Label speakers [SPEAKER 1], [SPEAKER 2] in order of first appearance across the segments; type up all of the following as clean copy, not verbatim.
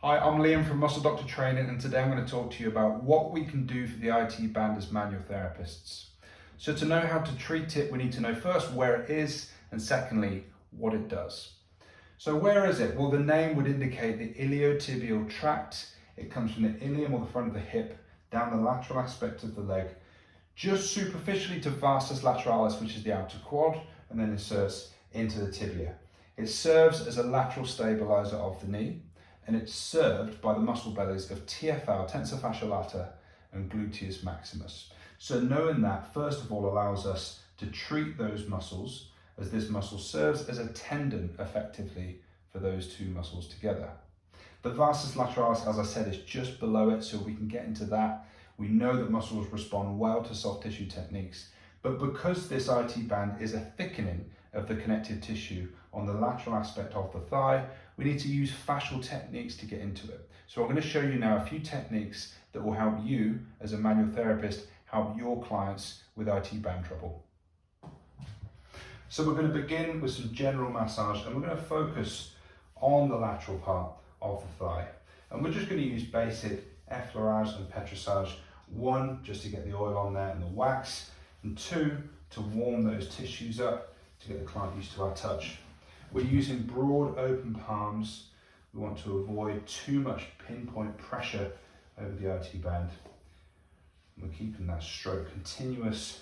[SPEAKER 1] Hi, I'm Liam from Muscle Doctor Training, and today I'm going to talk to you about what we can do for the IT band as manual therapists. So to know how to treat it, we need to know first where it is, and secondly, what it does. So where is it? Well, the name would indicate the iliotibial tract. It comes from the ilium, or the front of the hip, down the lateral aspect of the leg, just superficially to vastus lateralis, which is the outer quad, and then inserts into the tibia. It serves as a lateral stabilizer of the knee, and it's served by the muscle bellies of TFL, tensor fascia lata, and gluteus maximus. So knowing that, first of all, allows us to treat those muscles, as this muscle serves as a tendon effectively for those two muscles together. The vastus lateralis, as I said, is just below it, so we can get into that. We know that muscles respond well to soft tissue techniques, but because this IT band is a thickening of the connective tissue on the lateral aspect of the thigh, we need to use fascial techniques to get into it. So I'm going to show you now a few techniques that will help you as a manual therapist help your clients with IT band trouble. So we're going to begin with some general massage, and we're going to focus on the lateral part of the thigh. And we're just going to use basic effleurage and petrissage. One, just to get the oil on there and the wax, and two, to warm those tissues up to get the client used to our touch. We're using broad open palms. We want to avoid too much pinpoint pressure over the IT band. And we're keeping that stroke continuous,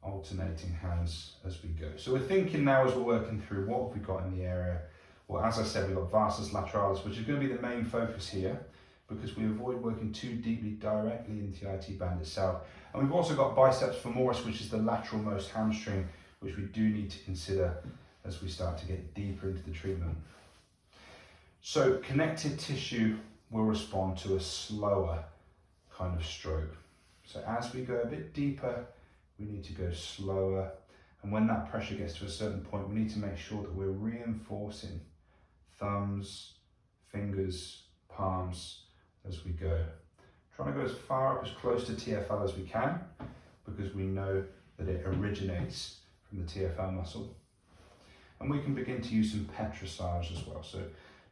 [SPEAKER 1] alternating hands as we go. So we're thinking now as we're working through, what have we got in the area? Well, as I said, we've got vastus lateralis, which is going to be the main focus here, because we avoid working too deeply directly into the IT band itself. And we've also got biceps femoris, which is the lateral most hamstring, which we do need to consider as we start to get deeper into the treatment. So connective tissue will respond to a slower kind of stroke. So as we go a bit deeper, we need to go slower. And when that pressure gets to a certain point, we need to make sure that we're reinforcing thumbs, fingers, palms as we go. Trying to go as far up, as close to TFL as we can, because we know that it originates from the TFL muscle. And we can begin to use some petrissage as well. So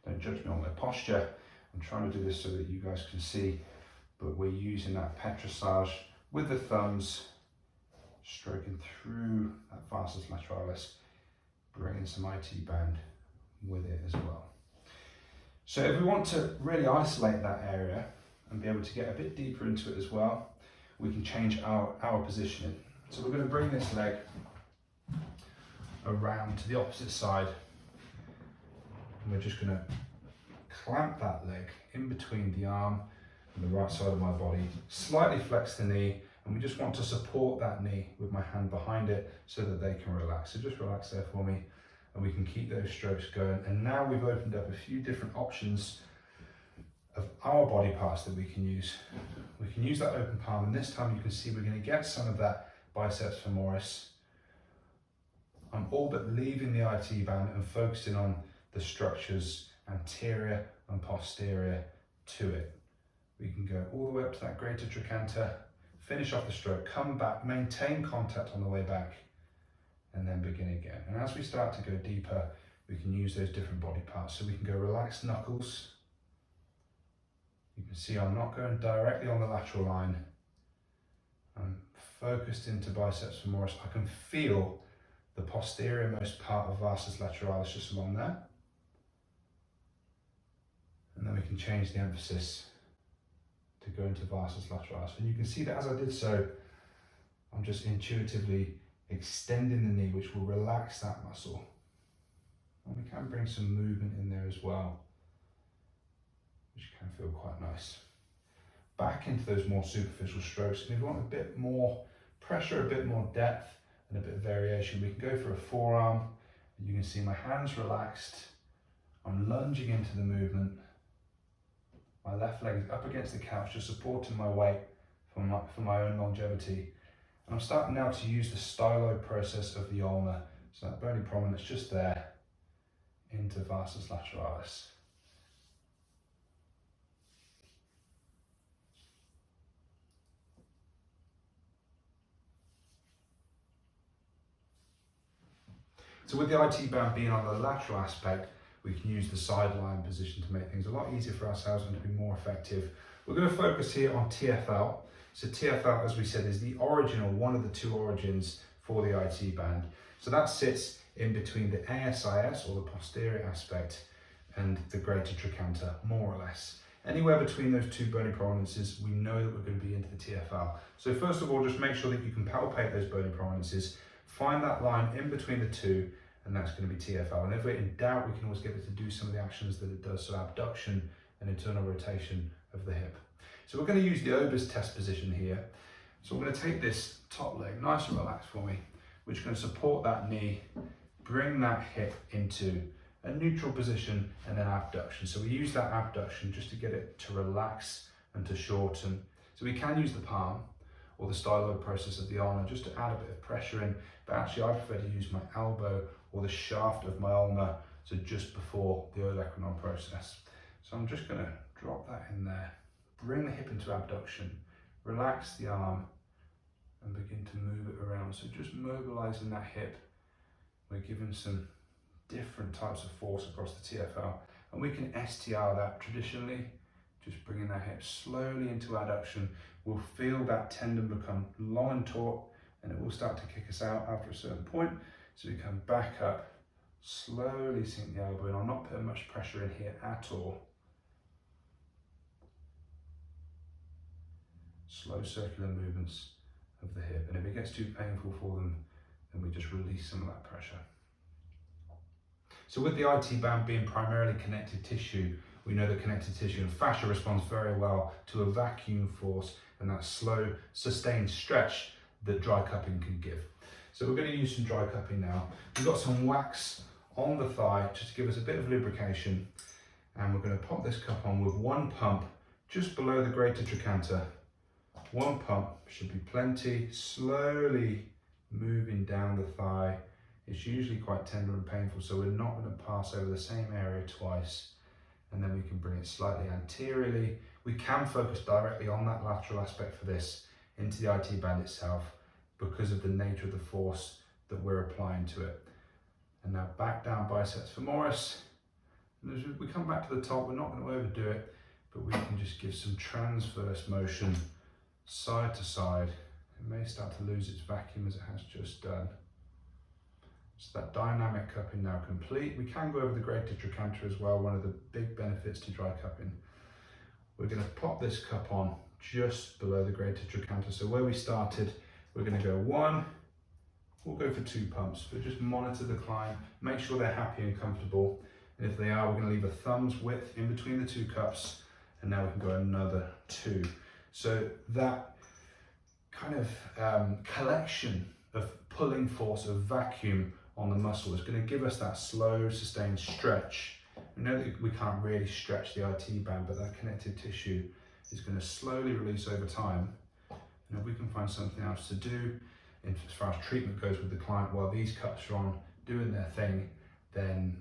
[SPEAKER 1] don't judge me on my posture. I'm trying to do this so that you guys can see, but we're using that petrissage with the thumbs, stroking through that vastus lateralis, bringing some IT band with it as well. So if we want to really isolate that area and be able to get a bit deeper into it as well, we can change our positioning. So we're going to bring this leg around to the opposite side, and we're just going to clamp that leg in between the arm and the right side of my body, slightly flex the knee, and we just want to support that knee with my hand behind it so that they can relax. So just relax there for me, and we can keep those strokes going. And now we've opened up a few different options of our body parts that we can use. We can use that open palm, and this time you can see we're going to get some of that biceps femoris. I'm all but leaving the IT band and focusing on the structures anterior and posterior to it. We can go all the way up to that greater trochanter, finish off the stroke, come back, maintain contact on the way back, and then begin again. And as we start to go deeper, we can use those different body parts. So we can go relaxed knuckles. You can see I'm not going directly on the lateral line. I'm focused into biceps femoris. I can feel the posterior most part of vastus lateralis just along there. And then we can change the emphasis to go into vastus lateralis. And you can see that as I did so, I'm just intuitively extending the knee, which will relax that muscle. And we can bring some movement in there as well, which can feel quite nice. Back into those more superficial strokes. And if you want a bit more pressure, a bit more depth, and a bit of variation, we can go for a forearm. You can see my hands relaxed. I'm lunging into the movement. My left leg is up against the couch, just supporting my weight for my own longevity. And I'm starting now to use the Stylo process of the ulna. So that bony prominence just there, into vastus lateralis. So with the IT band being on the lateral aspect, We can use the sideline position to make things a lot easier for ourselves and to be more effective. We're going to focus here on TFL. So TFL, as we said, is the origin, or one of the two origins for the IT band. So that sits in between the ASIS, or the posterior aspect, and the greater trochanter, more or less. Anywhere between those two bony prominences, we know that we're going to be into the TFL. So first of all, just make sure that you can palpate those bony prominences, find that line in between the two, and that's going to be TFL. And if we're in doubt, we can always get it to do some of the actions that it does, so abduction and internal rotation of the hip. So we're going to use the Ober's test position here. So I'm going to take this top leg nice and relaxed for me, which is going to support that knee, bring that hip into a neutral position, and then abduction. So we use that abduction just to get it to relax and to shorten. So we can use the palm or the Stylo Process of the ulnar just to add a bit of pressure in, but actually I prefer to use my elbow or the shaft of my ulnar, so just before the olecranon process. So I'm just going to drop that in there, bring the hip into abduction, relax the arm, and begin to move it around. So just mobilizing that hip, we're giving some different types of force across the TFL, and we can STR that traditionally, just bringing that hip slowly into adduction. We'll feel that tendon become long and taut, and it will start to kick us out after a certain point. So we come back up, slowly sink the elbow in. I'm not putting much pressure in here at all. Slow circular movements of the hip, and if it gets too painful for them, then we just release some of that pressure. So with the IT band being primarily connective tissue, we know that connective tissue and fascia responds very well to a vacuum force and that slow, sustained stretch that dry cupping can give. So we're going to use some dry cupping now. We've got some wax on the thigh just to give us a bit of lubrication, and we're going to pop this cup on with one pump just below the greater trochanter. One pump should be plenty, slowly moving down the thigh. It's usually quite tender and painful, so we're not going to pass over the same area twice. And then we can bring it slightly anteriorly. We can focus directly on that lateral aspect for this into the IT band itself because of the nature of the force that we're applying to it. And now back down biceps femoris. And as we come back to the top, we're not going to overdo it, but we can just give some transverse motion side to side. It may start to lose its vacuum as it has just done. So that dynamic cupping now complete. We can go over the greater trochanter as well, one of the big benefits to dry cupping. We're going to pop this cup on just below the greater trochanter. So where we started, we're going to go one, we'll go for two pumps, but just monitor the client, make sure they're happy and comfortable. And if they are, we're going to leave a thumb's width in between the two cups, and now we can go another two. So that kind of collection of pulling force, of vacuum on the muscle is going to give us that slow, sustained stretch. We know that we can't really stretch the IT band, but that connective tissue is going to slowly release over time. And if we can find something else to do, as far as treatment goes with the client, while these cups are on doing their thing, then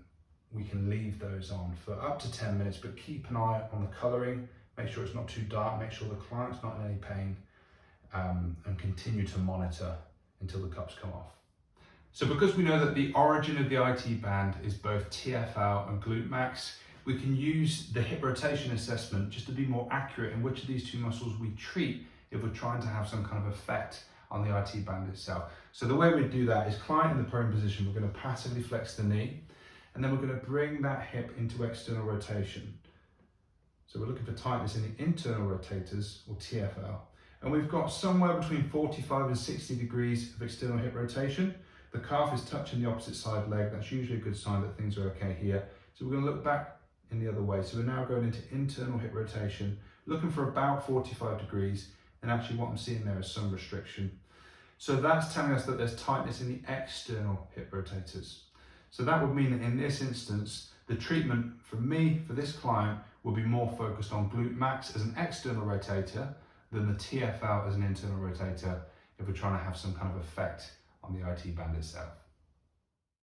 [SPEAKER 1] we can leave those on for up to 10 minutes, but keep an eye on the colouring, make sure it's not too dark, make sure the client's not in any pain, and continue to monitor until the cups come off. So because we know that the origin of the IT band is both TFL and glute max, we can use the hip rotation assessment just to be more accurate in which of these two muscles we treat if we're trying to have some kind of effect on the IT band itself. So the way we do that is client in the prone position, we're going to passively flex the knee, and then we're going to bring that hip into external rotation. So we're looking for tightness in the internal rotators, or TFL. And we've got somewhere between 45 and 60 degrees of external hip rotation. The calf is touching the opposite side leg. That's usually a good sign that things are okay here. So we're going to look back in the other way. So we're now going into internal hip rotation, looking for about 45 degrees. And actually what I'm seeing there is some restriction. So that's telling us that there's tightness in the external hip rotators. So that would mean that in this instance, the treatment for me, for this client, will be more focused on glute max as an external rotator than the TFL as an internal rotator if we're trying to have some kind of effect on the IT band itself.